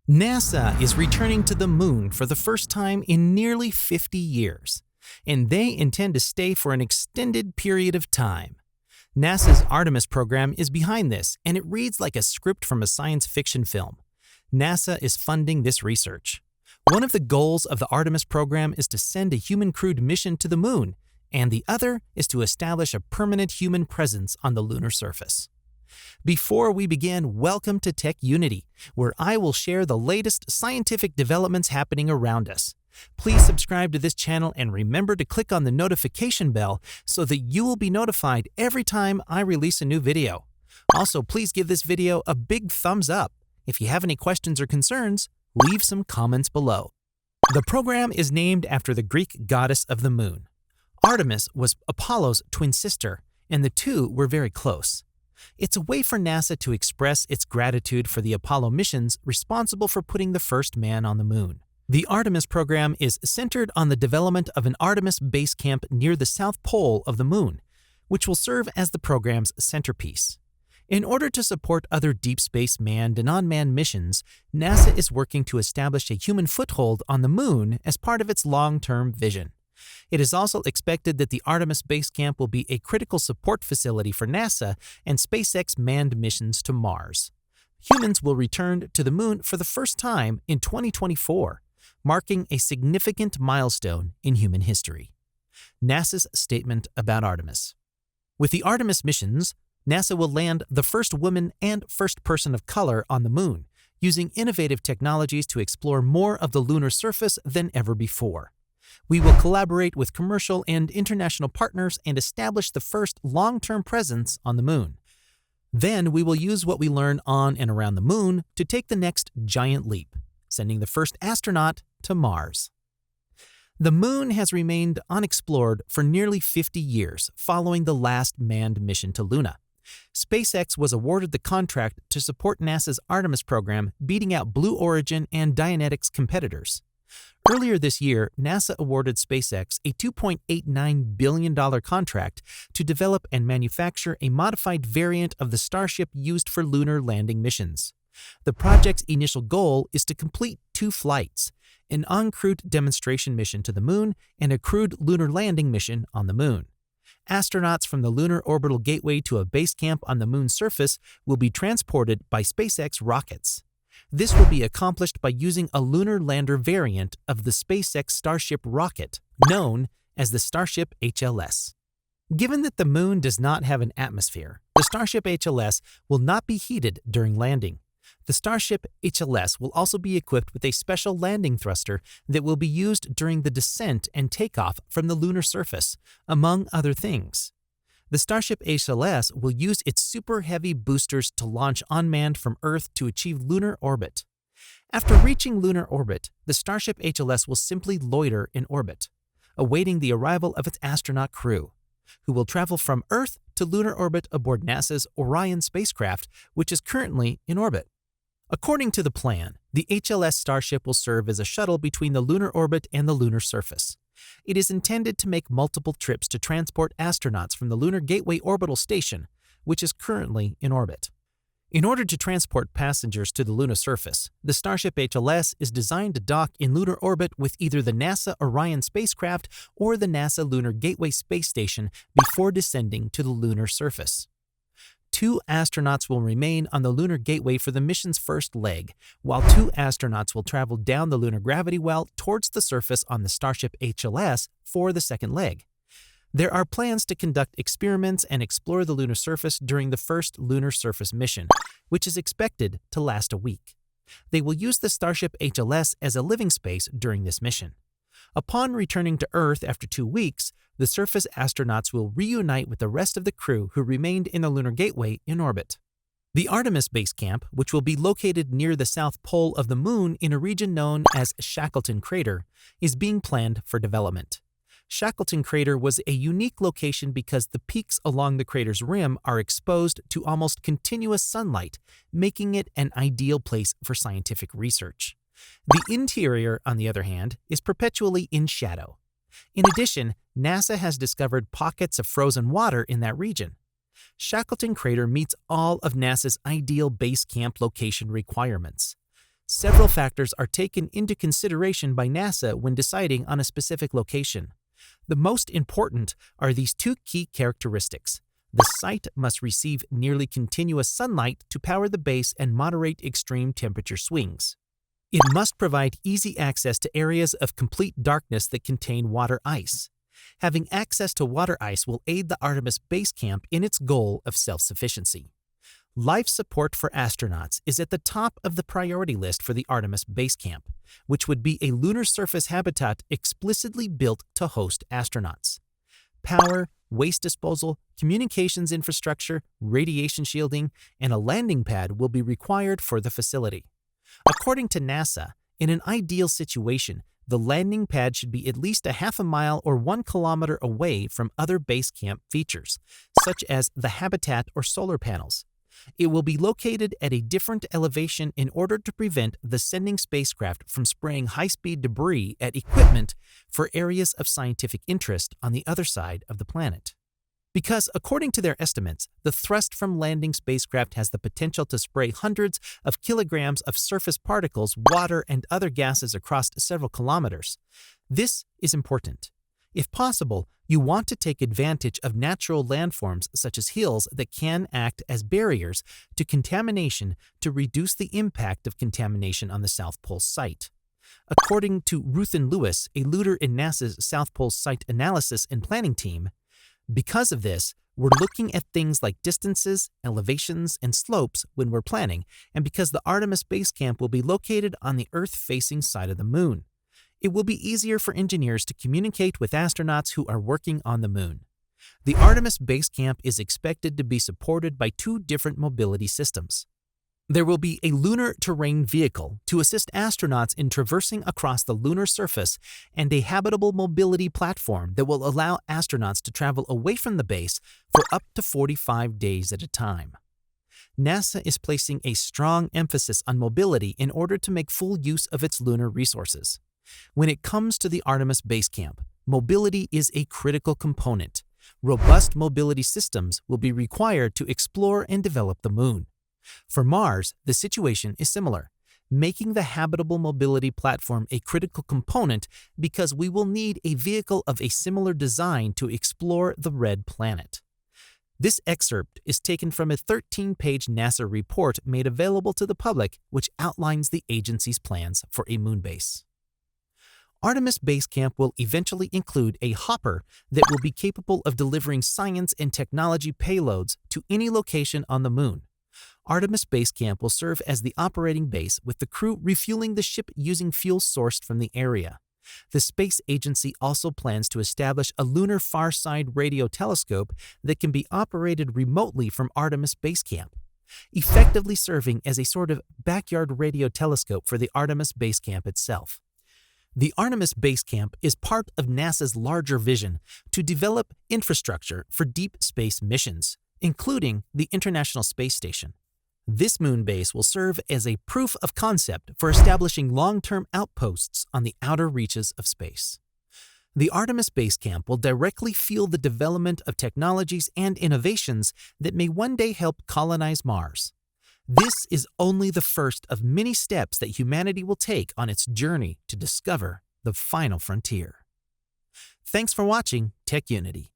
NASA is returning to the moon for the first time in nearly 50 years, and they intend to stay for an extended period of time. NASA's Artemis program is behind this, and it reads like a script from a science fiction film. NASA is funding this research. One of the goals of the Artemis program is to send a human-crewed mission to the moon, and the other is to establish a permanent human presence on the lunar surface. Before we begin, welcome to Tech Unity, where I will share the latest scientific developments happening around us. Please subscribe to this channel and remember to click on the notification bell so that you will be notified every time I release a new video. Also, please give this video a big thumbs up. If you have any questions or concerns, leave some comments below. The program is named after the Greek goddess of the moon. Artemis was Apollo's twin sister, and the two were very close. It's a way for NASA to express its gratitude for the Apollo missions responsible for putting the first man on the moon. The Artemis program is centered on the development of an Artemis base camp near the south pole of the moon, which will serve as the program's centerpiece. In order to support other deep space manned and unmanned missions, NASA is working to establish a human foothold on the moon as part of its long-term vision. It is also expected that the Artemis base camp will be a critical support facility for NASA and SpaceX manned missions to Mars. Humans will return to the moon for the first time in 2024, marking a significant milestone in human history. NASA's statement about Artemis. With the Artemis missions, NASA will land the first woman and first person of color on the moon, using innovative technologies to explore more of the lunar surface than ever before. We will collaborate with commercial and international partners and establish the first long-term presence on the moon. Then we will use what we learn on and around the moon to take the next giant leap, sending the first astronaut to Mars. The moon has remained unexplored for nearly 50 years following the last manned mission to Luna. SpaceX was awarded the contract to support NASA's Artemis program, beating out Blue Origin and Dianetics competitors. Earlier this year, NASA awarded SpaceX a $2.89 billion contract to develop and manufacture a modified variant of the Starship used for lunar landing missions. The project's initial goal is to complete 2 flights, an uncrewed demonstration mission to the moon and a crewed lunar landing mission on the moon. Astronauts from the Lunar Orbital Gateway to a base camp on the moon's surface will be transported by SpaceX rockets. This will be accomplished by using a lunar lander variant of the SpaceX Starship rocket, known as the Starship HLS. Given that the moon does not have an atmosphere, the Starship HLS will not be heated during landing. The Starship HLS will also be equipped with a special landing thruster that will be used during the descent and takeoff from the lunar surface, among other things. The Starship HLS will use its super heavy boosters to launch unmanned from Earth to achieve lunar orbit. After reaching lunar orbit, the Starship HLS will simply loiter in orbit, awaiting the arrival of its astronaut crew, who will travel from Earth to lunar orbit aboard NASA's Orion spacecraft, which is currently in orbit. According to the plan, the HLS Starship will serve as a shuttle between the lunar orbit and the lunar surface. It is intended to make multiple trips to transport astronauts from the Lunar Gateway Orbital Station, which is currently in orbit. In order to transport passengers to the lunar surface, the Starship HLS is designed to dock in lunar orbit with either the NASA Orion spacecraft or the NASA Lunar Gateway Space Station before descending to the lunar surface. 2 astronauts will remain on the Lunar Gateway for the mission's first leg, while 2 astronauts will travel down the lunar gravity well towards the surface on the Starship HLS for the second leg. There are plans to conduct experiments and explore the lunar surface during the first lunar surface mission, which is expected to last a week. They will use the Starship HLS as a living space during this mission. Upon returning to Earth after 2 weeks, the surface astronauts will reunite with the rest of the crew who remained in the Lunar Gateway in orbit. The Artemis base camp, which will be located near the south pole of the moon in a region known as Shackleton Crater, is being planned for development. Shackleton Crater was a unique location because the peaks along the crater's rim are exposed to almost continuous sunlight, making it an ideal place for scientific research. The interior, on the other hand, is perpetually in shadow. In addition, NASA has discovered pockets of frozen water in that region. Shackleton Crater meets all of NASA's ideal base camp location requirements. Several factors are taken into consideration by NASA when deciding on a specific location. The most important are these two key characteristics. The site must receive nearly continuous sunlight to power the base and moderate extreme temperature swings. It must provide easy access to areas of complete darkness that contain water ice. Having access to water ice will aid the Artemis base camp in its goal of self-sufficiency. Life support for astronauts is at the top of the priority list for the Artemis base camp, which would be a lunar surface habitat explicitly built to host astronauts. Power, waste disposal, communications infrastructure, radiation shielding, and a landing pad will be required for the facility. According to NASA, in an ideal situation, the landing pad should be at least a half a mile or 1 kilometer away from other base camp features, such as the habitat or solar panels. It will be located at a different elevation in order to prevent the sending spacecraft from spraying high-speed debris at equipment for areas of scientific interest on the other side of the planet. Because, according to their estimates, the thrust from landing spacecraft has the potential to spray hundreds of kilograms of surface particles, water, and other gases across several kilometers. This is important. If possible, you want to take advantage of natural landforms such as hills that can act as barriers to contamination to reduce the impact of contamination on the South Pole site. According to Ruthin Lewis, a leader in NASA's South Pole site analysis and planning team, because of this, we're looking at things like distances, elevations, and slopes when we're planning, and because the Artemis base camp will be located on the Earth-facing side of the Moon. It will be easier for engineers to communicate with astronauts who are working on the Moon. The Artemis base camp is expected to be supported by two different mobility systems. There will be a lunar terrain vehicle to assist astronauts in traversing across the lunar surface and a habitable mobility platform that will allow astronauts to travel away from the base for up to 45 days at a time. NASA is placing a strong emphasis on mobility in order to make full use of its lunar resources. When it comes to the Artemis base camp, mobility is a critical component. Robust mobility systems will be required to explore and develop the Moon. For Mars, the situation is similar, making the habitable mobility platform a critical component because we will need a vehicle of a similar design to explore the red planet. This excerpt is taken from a 13-page NASA report made available to the public, which outlines the agency's plans for a moon base. Artemis base camp will eventually include a hopper that will be capable of delivering science and technology payloads to any location on the Moon. Artemis base camp will serve as the operating base, with the crew refueling the ship using fuel sourced from the area. The space agency also plans to establish a lunar far-side radio telescope that can be operated remotely from Artemis base camp, effectively serving as a sort of backyard radio telescope for the Artemis base camp itself. The Artemis base camp is part of NASA's larger vision to develop infrastructure for deep space missions, including the International Space Station. This moon base will serve as a proof of concept for establishing long-term outposts on the outer reaches of space. The Artemis base camp will directly fuel the development of technologies and innovations that may one day help colonize Mars. This is only the first of many steps that humanity will take on its journey to discover the final frontier. Thanks for watching Tech Unity.